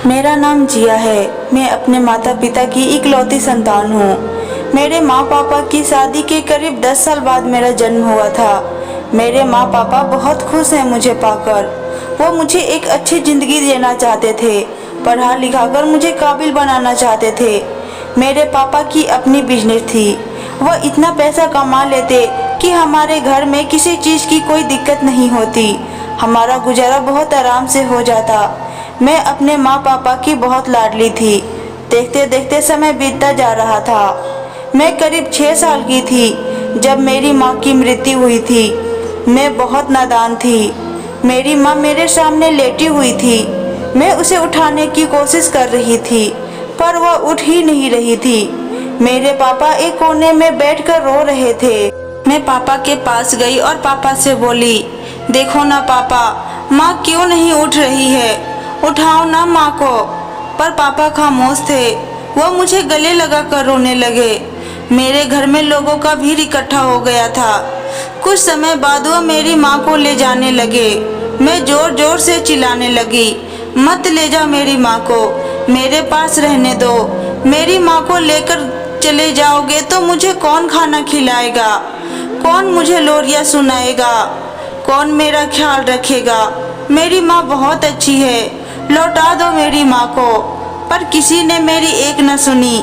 मेरा नाम जिया है। मैं अपने माता पिता की इकलौती संतान हूँ। मेरे माँ पापा की शादी के करीब 10 साल बाद मेरा जन्म हुआ था। मेरे माँ पापा बहुत खुश हैं मुझे पाकर। वो मुझे एक अच्छी ज़िंदगी देना चाहते थे, पढ़ा लिखा कर मुझे काबिल बनाना चाहते थे। मेरे पापा की अपनी बिजनेस थी। वह इतना पैसा कमा लेते कि हमारे घर में किसी चीज़ की कोई दिक्कत नहीं होती। हमारा गुजारा बहुत आराम से हो जाता। मैं अपने माँ पापा की बहुत लाडली थी। देखते देखते समय बीतता जा रहा था। मैं करीब 6 साल की थी जब मेरी माँ की मृत्यु हुई थी। मैं बहुत नादान थी। मेरी माँ मेरे सामने लेटी हुई थी। मैं उसे उठाने की कोशिश कर रही थी, पर वह उठ ही नहीं रही थी। मेरे पापा एक कोने में बैठकर रो रहे थे। मैं पापा के पास गई और पापा से बोली, देखो ना पापा, माँ क्यों नहीं उठ रही है, उठाओ ना माँ को। पर पापा खामोश थे। वो मुझे गले लगाकर रोने लगे। मेरे घर में लोगों का भीड़ इकट्ठा हो गया था। कुछ समय बाद वो मेरी माँ को ले जाने लगे। मैं जोर जोर से चिल्लाने लगी, मत ले जाओ मेरी माँ को, मेरे पास रहने दो। मेरी माँ को लेकर चले जाओगे तो मुझे कौन खाना खिलाएगा, कौन मुझे लोरियाँ सुनाएगा, कौन मेरा ख्याल रखेगा। मेरी माँ बहुत अच्छी है, लौटा दो मेरी माँ को। पर किसी ने मेरी एक न सुनी।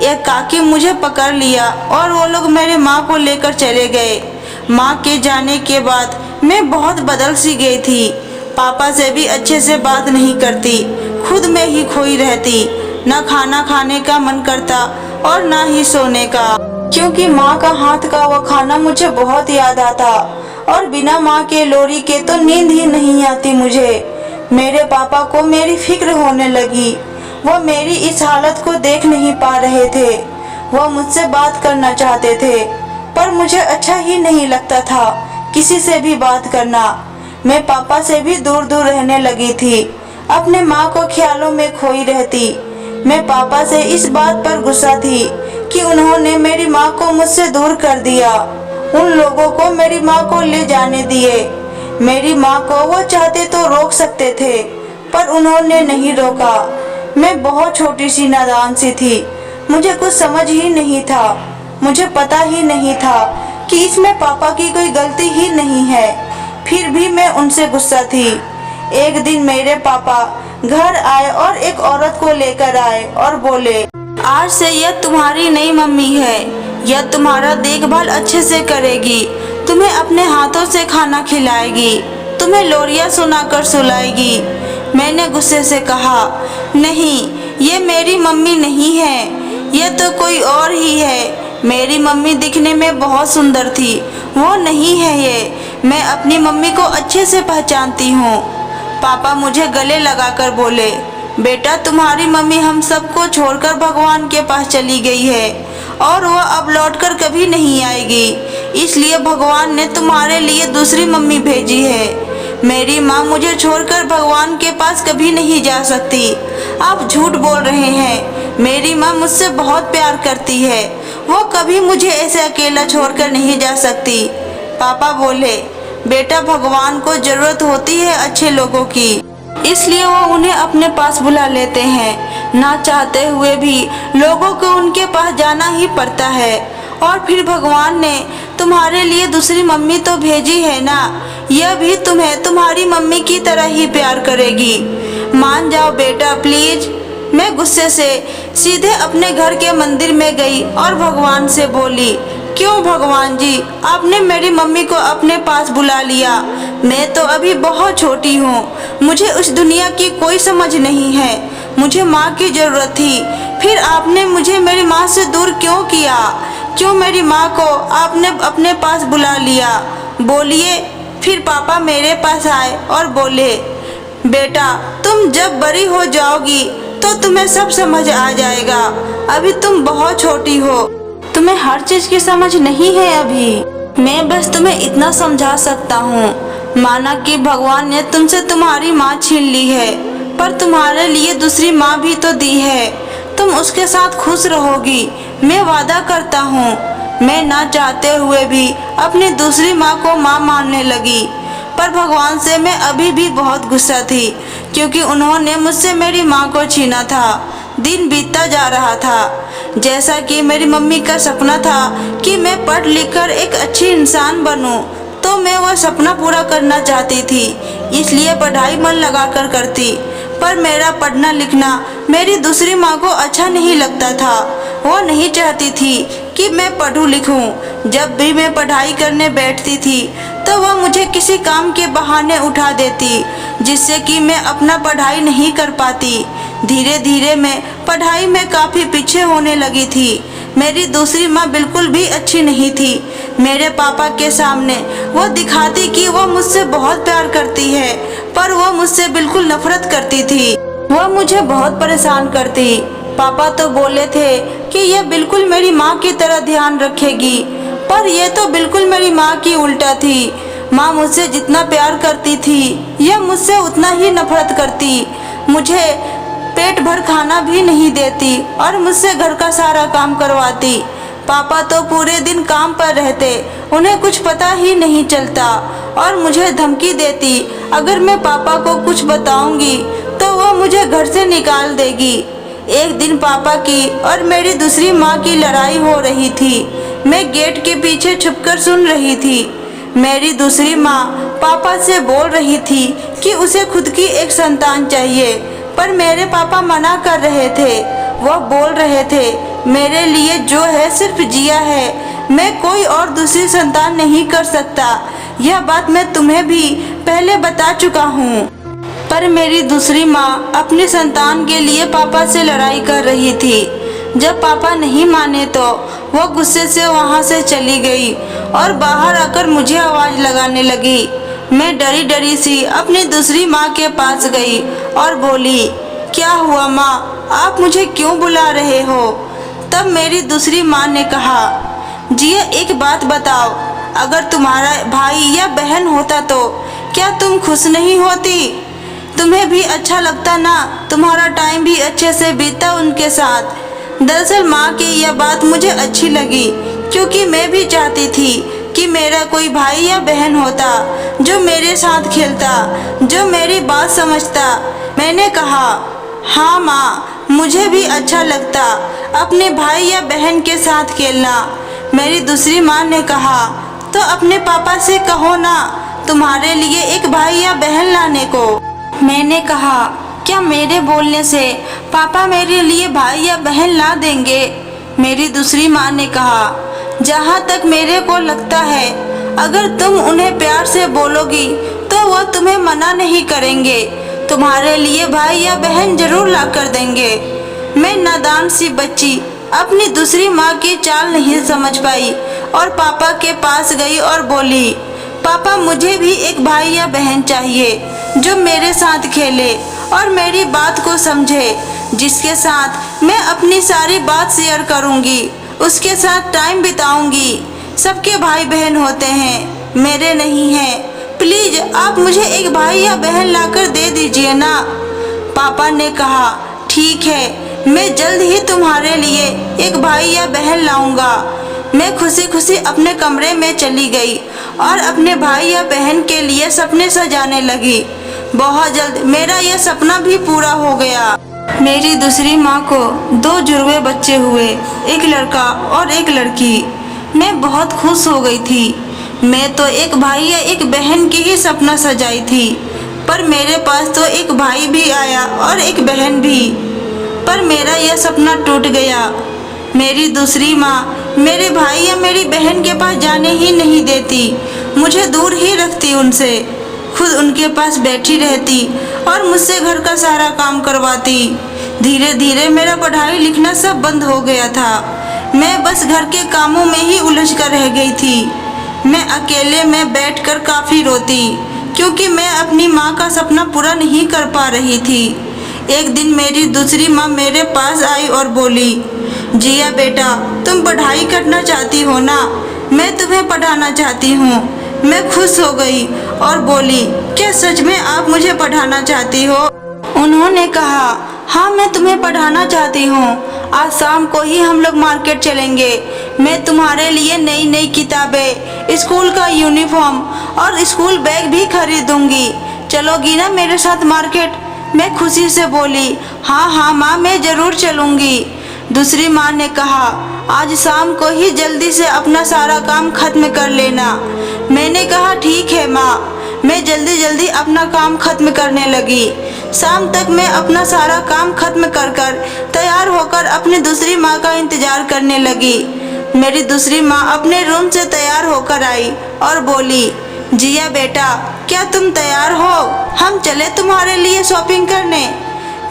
एक काकी मुझे पकड़ लिया और वो लोग मेरे माँ को लेकर चले गए। माँ के जाने के बाद मैं बहुत बदल सी गई थी। पापा से भी अच्छे से बात नहीं करती, खुद में ही खोई रहती। न खाना खाने का मन करता और न ही सोने का, क्योंकि माँ का हाथ का वो खाना मुझे बहुत याद आता और बिना माँ के लोरी के तो नींद ही नहीं आती मुझे। मेरे पापा को मेरी फिक्र होने लगी। वो मेरी इस हालत को देख नहीं पा रहे थे। वो मुझसे बात करना चाहते थे, पर मुझे अच्छा ही नहीं लगता था किसी से भी बात करना। मैं पापा से भी दूर दूर रहने लगी थी, अपने माँ को ख्यालों में खोई रहती। मैं पापा से इस बात पर गुस्सा थी कि उन्होंने मेरी माँ को मुझसे दूर कर दिया। उन लोगों को मेरी माँ को ले जाने दिए। मेरी माँ को वो चाहते तो रोक सकते थे, पर उन्होंने नहीं रोका। मैं बहुत छोटी सी नादान सी थी। मुझे कुछ समझ ही नहीं था। मुझे पता ही नहीं था कि इसमें पापा की कोई गलती ही नहीं है। फिर भी मैं उनसे गुस्सा थी। एक दिन मेरे पापा घर आए और एक औरत को लेकर आए और बोले, आज से यह तुम्हारी नई मम्मी है। यह तुम्हारा देखभाल अच्छे से करेगी, तुम्हें अपने हाथों से खाना खिलाएगी, तुम्हें लोरियाँ सुनाकर सुलाएगी। मैंने गुस्से से कहा, नहीं, ये मेरी मम्मी नहीं है, ये तो कोई और ही है। मेरी मम्मी दिखने में बहुत सुंदर थी, वो नहीं है ये। मैं अपनी मम्मी को अच्छे से पहचानती हूँ। पापा मुझे गले लगाकर बोले, बेटा, तुम्हारी मम्मी हम सबको छोड़कर भगवान के पास चली गई है और वह अब लौटकर कभी नहीं आएगी। इसलिए भगवान ने तुम्हारे लिए दूसरी मम्मी भेजी है। मेरी माँ मुझे छोड़कर भगवान के पास कभी नहीं जा सकती। आप झूठ बोल रहे हैं। मेरी माँ मुझसे बहुत प्यार करती है, वो कभी मुझे ऐसे अकेला छोड़कर नहीं जा सकती। पापा बोले, बेटा, भगवान को जरूरत होती है अच्छे लोगों की, इसलिए वो उन्हें अपने पास बुला लेते हैं। ना चाहते हुए भी लोगों को उनके पास जाना ही पड़ता है। और फिर भगवान ने तुम्हारे लिए दूसरी मम्मी तो भेजी है ना, यह भी तुम्हें तुम्हारी मम्मी की तरह ही प्यार करेगी। मान जाओ बेटा, प्लीज। मैं गुस्से से सीधे अपने घर के मंदिर में गई और भगवान से बोली, क्यों भगवान जी, आपने मेरी मम्मी को अपने पास बुला लिया। मैं तो अभी बहुत छोटी हूँ, मुझे उस दुनिया की कोई समझ नहीं है। मुझे माँ की ज़रूरत थी, फिर आपने मुझे मेरी माँ से दूर क्यों किया? क्यों मेरी माँ को आपने अपने पास बुला लिया? बोलिए। फिर पापा मेरे पास आए और बोले, बेटा, तुम जब बड़ी हो जाओगी तो तुम्हें सब समझ आ जाएगा। अभी तुम बहुत छोटी हो, तुम्हें हर चीज की समझ नहीं है अभी। मैं बस तुम्हें इतना समझा सकता हूँ, माना कि भगवान ने तुमसे तुम्हारी माँ छीन ली है, पर तुम्हारे लिए दूसरी माँ भी तो दी है। तुम उसके साथ खुश रहोगी, मैं वादा करता हूँ। मैं ना चाहते हुए भी अपनी दूसरी माँ को माँ मानने लगी, पर भगवान से मैं अभी भी बहुत गुस्सा थी, क्योंकि उन्होंने मुझसे मेरी माँ को छीना था। दिन बीतता जा रहा था। जैसा कि मेरी मम्मी का सपना था कि मैं पढ़ लिख कर एक अच्छी इंसान बनूं, तो मैं वह सपना पूरा करना चाहती थी, इसलिए पढ़ाई मन लगाकर करती। पर मेरा पढ़ना लिखना मेरी दूसरी माँ को अच्छा नहीं लगता था। वो नहीं चाहती थी कि मैं पढ़ूं लिखूं। जब भी मैं पढ़ाई करने बैठती थी तो वह मुझे किसी काम के बहाने उठा देती, जिससे कि मैं अपना पढ़ाई नहीं कर पाती। धीरे धीरे मैं पढ़ाई में काफ़ी पीछे होने लगी थी। मेरी दूसरी माँ बिल्कुल भी अच्छी नहीं थी। मेरे पापा के सामने वो दिखाती कि वो मुझसे बहुत प्यार करती है, पर वो मुझसे बिल्कुल नफरत करती थी। वह मुझे बहुत परेशान करती। पापा तो बोले थे कि यह बिल्कुल मेरी माँ की तरह ध्यान रखेगी, पर यह तो बिल्कुल मेरी माँ की उल्टा थी। माँ मुझसे जितना प्यार करती थी, यह मुझसे उतना ही नफरत करती। मुझे पेट भर खाना भी नहीं देती और मुझसे घर का सारा काम करवाती। पापा तो पूरे दिन काम पर रहते, उन्हें कुछ पता ही नहीं चलता और मुझे धमकी देती, अगर मैं पापा को कुछ बताऊंगी तो वो मुझे घर से निकाल देगी। एक दिन पापा की और मेरी दूसरी माँ की लड़ाई हो रही थी। मैं गेट के पीछे छुपकर सुन रही थी। मेरी दूसरी माँ पापा से बोल रही थी कि उसे खुद की एक संतान चाहिए, पर मेरे पापा मना कर रहे थे। वह बोल रहे थे, मेरे लिए जो है सिर्फ जिया है, मैं कोई और दूसरी संतान नहीं कर सकता। यह बात मैं तुम्हें भी पहले बता चुका हूँ। पर मेरी दूसरी माँ अपनी संतान के लिए पापा से लड़ाई कर रही थी। जब पापा नहीं माने तो वो गुस्से से वहाँ से चली गई और बाहर आकर मुझे आवाज़ लगाने लगी। मैं डरी डरी सी अपनी दूसरी माँ के पास गई और बोली, क्या हुआ माँ, आप मुझे क्यों बुला रहे हो? तब मेरी दूसरी माँ ने कहा, जिया एक बात बताओ, अगर तुम्हारा भाई या बहन होता तो क्या तुम खुश नहीं होती? तुम्हें भी अच्छा लगता ना, तुम्हारा टाइम भी अच्छे से बीतता उनके साथ। दरअसल माँ की यह बात मुझे अच्छी लगी, क्योंकि मैं भी चाहती थी कि मेरा कोई भाई या बहन होता जो मेरे साथ खेलता, जो मेरी बात समझता। मैंने कहा, हाँ माँ, मुझे भी अच्छा लगता अपने भाई या बहन के साथ खेलना। मेरी दूसरी माँ ने कहा, तो अपने पापा से कहो ना तुम्हारे लिए एक भाई या बहन लाने को। मैंने कहा, क्या मेरे बोलने से पापा मेरे लिए भाई या बहन ला देंगे? मेरी दूसरी माँ ने कहा, जहाँ तक मेरे को लगता है, अगर तुम उन्हें प्यार से बोलोगी तो वो तुम्हें मना नहीं करेंगे, तुम्हारे लिए भाई या बहन जरूर ला कर देंगे। मैं नादान सी बच्ची अपनी दूसरी माँ की चाल नहीं समझ पाई और पापा के पास गई और बोली, पापा मुझे भी एक भाई या बहन चाहिए जो मेरे साथ खेले और मेरी बात को समझे, जिसके साथ मैं अपनी सारी बात शेयर करूँगी, उसके साथ टाइम बिताऊंगी। सबके भाई बहन होते हैं, मेरे नहीं हैं। प्लीज आप मुझे एक भाई या बहन लाकर दे दीजिए ना। पापा ने कहा, ठीक है, मैं जल्द ही तुम्हारे लिए एक भाई या बहन लाऊंगा। मैं खुशी खुशी अपने कमरे में चली गई और अपने भाई या बहन के लिए सपने सजाने लगी। बहुत जल्द मेरा यह सपना भी पूरा हो गया। मेरी दूसरी माँ को 2 जुड़वे बच्चे हुए, एक लड़का और एक लड़की। मैं बहुत खुश हो गई थी। मैं तो एक भाई या एक बहन की ही सपना सजाई थी, पर मेरे पास तो एक भाई भी आया और एक बहन भी। पर मेरा यह सपना टूट गया। मेरी दूसरी माँ मेरे भाई या मेरी बहन के पास जाने ही नहीं देती, मुझे दूर ही रखती उनसे। खुद उनके पास बैठी रहती और मुझसे घर का सारा काम करवाती। धीरे धीरे मेरा पढ़ाई लिखना सब बंद हो गया था। मैं बस घर के कामों में ही उलझ कर रह गई थी। मैं अकेले में बैठकर काफ़ी रोती, क्योंकि मैं अपनी माँ का सपना पूरा नहीं कर पा रही थी। एक दिन मेरी दूसरी माँ मेरे पास आई और बोली, जिया बेटा, तुम पढ़ाई करना चाहती हो ना? मैं तुम्हें पढ़ाना चाहती हूँ। मैं खुश हो गई और बोली, क्या सच में आप मुझे पढ़ाना चाहती हो? उन्होंने कहा, हाँ मैं तुम्हें पढ़ाना चाहती हूँ। आज शाम को ही हम लोग मार्केट चलेंगे। मैं तुम्हारे लिए नई नई किताबें, स्कूल का यूनिफॉर्म और स्कूल बैग भी खरीदूंगी। चलोगी ना मेरे साथ मार्केट? मैं खुशी से बोली, हाँ हाँ माँ, मैं ज़रूर चलूँगी। दूसरी माँ ने कहा, आज शाम को ही जल्दी से अपना सारा काम खत्म कर लेना। मैंने कहा, ठीक है माँ। मैं जल्दी जल्दी अपना काम खत्म करने लगी। शाम तक मैं अपना सारा काम खत्म कर तैयार होकर अपनी दूसरी माँ का इंतजार करने लगी। मेरी दूसरी माँ अपने रूम से तैयार होकर आई और बोली, जिया बेटा, क्या तुम तैयार हो? हम चले तुम्हारे लिए शॉपिंग करने।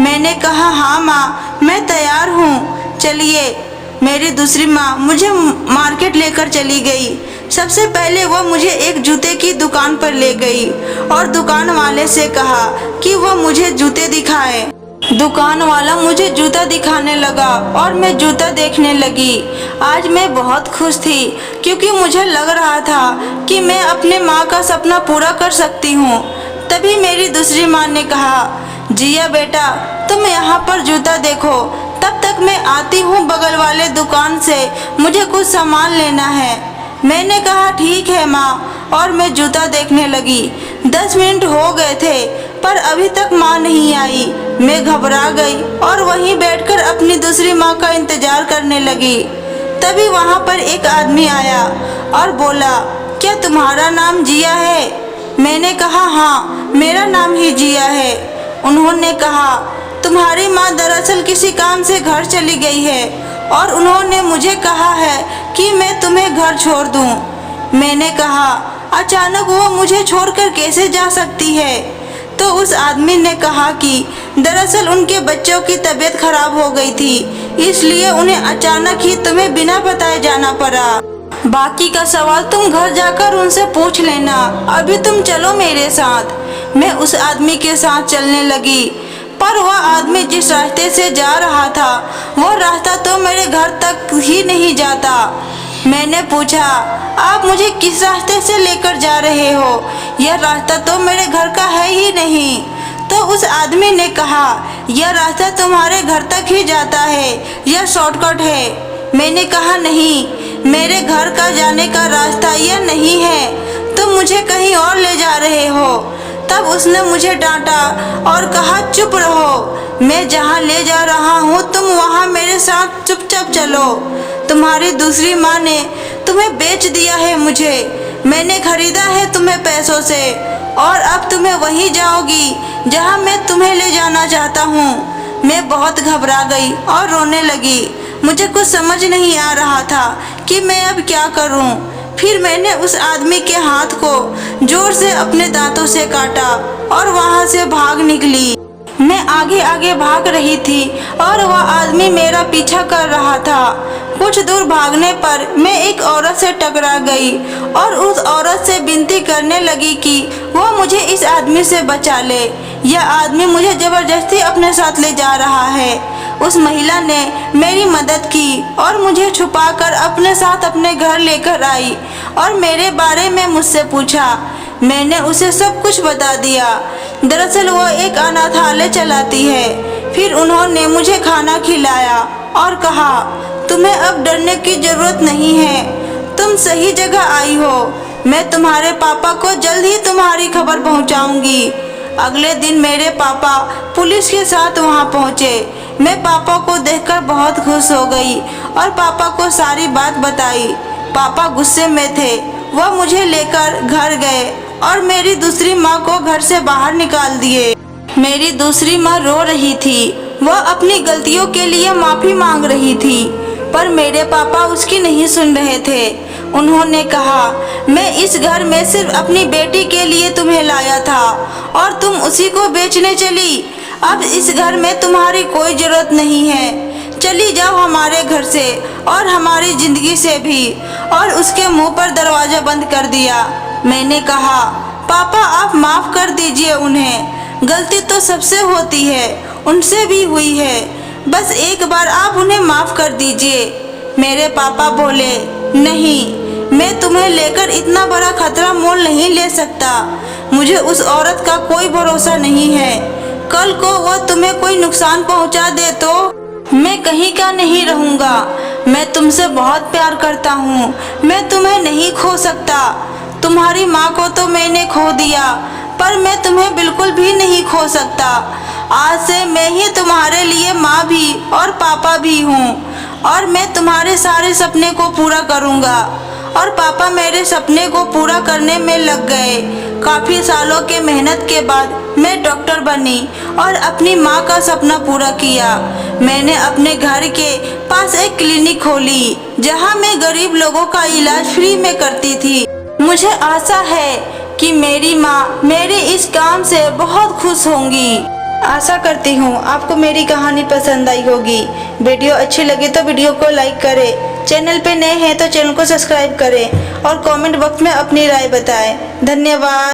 मैंने कहा, हाँ माँ, मैं तैयार हूँ, चलिए। मेरी दूसरी माँ मुझे मार्केट लेकर चली गई। सबसे पहले वह मुझे एक जूते की दुकान पर ले गई और दुकान वाले से कहा कि वह मुझे जूते दिखाए। दुकान वाला मुझे जूता दिखाने लगा और मैं जूता देखने लगी। आज मैं बहुत खुश थी क्योंकि मुझे लग रहा था कि मैं अपने माँ का सपना पूरा कर सकती हूँ। तभी मेरी दूसरी माँ ने कहा, जिया बेटा, तुम यहाँ पर जूता देखो, तब तक मैं आती हूँ बगल वाले दुकान से, मुझे कुछ सामान लेना है। मैंने कहा, ठीक है माँ, और मैं जूता देखने लगी। 10 मिनट हो गए थे पर अभी तक माँ नहीं आई। मैं घबरा गई और वहीं बैठकर अपनी दूसरी माँ का इंतजार करने लगी। तभी वहाँ पर एक आदमी आया और बोला, क्या तुम्हारा नाम जिया है? मैंने कहा, हाँ, मेरा नाम ही जिया है। उन्होंने कहा, तुम्हारी माँ दरअसल किसी काम से घर चली गई है और उन्होंने मुझे कहा है कि मैं तुम्हें घर छोड़ दूं। मैंने कहा, अचानक वो मुझे छोड़कर कैसे जा सकती है? तो उस आदमी ने कहा कि दरअसल उनके बच्चों की तबीयत खराब हो गई थी, इसलिए उन्हें अचानक ही तुम्हें बिना बताए जाना पड़ा। बाकी का सवाल तुम घर जाकर उनसे पूछ लेना। अभी तुम चलो मेरे साथ। मैं उस आदमी के साथ चलने लगी, पर वह आदमी जिस रास्ते से जा रहा था वो रास्ता तो मेरे घर तक ही नहीं जाता। मैंने पूछा, आप मुझे किस रास्ते से लेकर जा रहे हो? यह रास्ता तो मेरे घर का है ही नहीं। तो उस आदमी ने कहा, यह रास्ता तुम्हारे घर तक ही जाता है, यह शॉर्टकट है। मैंने कहा, नहीं, मेरे घर का जाने का रास्ता यह नहीं है, तुम मुझे कहीं और ले जा रहे हो। तब उसने मुझे डांटा और कहा, चुप रहो, मैं जहाँ ले जा रहा हूँ तुम वहाँ मेरे साथ चुपचाप चलो। तुम्हारी दूसरी माँ ने तुम्हें बेच दिया है मुझे, मैंने खरीदा है तुम्हें पैसों से और अब तुम्हें वहीं जाओगी जहाँ मैं तुम्हें ले जाना चाहता हूँ। मैं बहुत घबरा गई और रोने लगी। मुझे कुछ समझ नहीं आ रहा था कि मैं अब क्या करूँ। फिर मैंने उस आदमी के हाथ को जोर से अपने दांतों से काटा और वहाँ से भाग निकली। मैं आगे आगे भाग रही थी और वह आदमी मेरा पीछा कर रहा था। कुछ दूर भागने पर मैं एक औरत से टकरा गई और उस औरत से विनती करने लगी कि वह मुझे इस आदमी से बचा ले। यह आदमी मुझे जबरदस्ती अपने साथ ले जा रहा है। उस महिला ने मेरी मदद की और मुझे छुपाकर अपने साथ अपने घर लेकर आई और मेरे बारे में मुझसे पूछा। मैंने उसे सब कुछ बता दिया। दरअसल वो एक अनाथालय चलाती है। फिर उन्होंने मुझे खाना खिलाया और कहा, तुम्हें अब डरने की जरूरत नहीं है, तुम सही जगह आई हो। मैं तुम्हारे पापा को जल्द ही तुम्हारी खबर पहुंचाऊंगी। अगले दिन मेरे पापा पुलिस के साथ वहां पहुंचे। मैं पापा को देखकर बहुत खुश हो गई और पापा को सारी बात बताई। पापा गुस्से में थे। वह मुझे लेकर घर गए और मेरी दूसरी माँ को घर से बाहर निकाल दिए। मेरी दूसरी माँ रो रही थी। वह अपनी गलतियों के लिए माफ़ी मांग रही थी, पर मेरे पापा उसकी नहीं सुन रहे थे। उन्होंने कहा, मैं इस घर में सिर्फ अपनी बेटी के लिए तुम्हें लाया था और तुम उसी को बेचने चली। अब इस घर में तुम्हारी कोई ज़रूरत नहीं है। चली जाओ हमारे घर से और हमारी ज़िंदगी से भी। और उसके मुंह पर दरवाज़ा बंद कर दिया। मैंने कहा, पापा आप माफ़ कर दीजिए उन्हें। गलती तो सबसे होती है, उनसे भी हुई है। बस एक बार आप उन्हें माफ़ कर दीजिए। मेरे पापा बोले, नहीं, मैं तुम्हें लेकर इतना बड़ा खतरा मोल नहीं ले सकता। मुझे उस औरत का कोई भरोसा नहीं है। कल को वो तुम्हें कोई नुकसान पहुंचा दे तो मैं कहीं का नहीं रहूँगा। मैं तुमसे बहुत प्यार करता हूँ। मैं तुम्हें नहीं खो सकता। तुम्हारी माँ को तो मैंने खो दिया, पर मैं तुम्हें बिल्कुल भी नहीं खो सकता। आज से मैं ही तुम्हारे लिए माँ भी और पापा भी हूँ और मैं तुम्हारे सारे सपने को पूरा करूँगा। और पापा मेरे सपने को पूरा करने में लग गए। काफ़ी सालों के मेहनत के बाद मैं डॉक्टर बनी और अपनी माँ का सपना पूरा किया। मैंने अपने घर के पास एक क्लिनिक खोली जहाँ मैं गरीब लोगों का इलाज फ्री में करती थी। मुझे आशा है कि मेरी माँ मेरे इस काम से बहुत खुश होंगी। आशा करती हूँ आपको मेरी कहानी पसंद आई होगी। वीडियो अच्छी लगी तो वीडियो को लाइक करें, चैनल पे नए हैं तो चैनल को सब्सक्राइब करें और कमेंट बॉक्स में अपनी राय बताएं। धन्यवाद।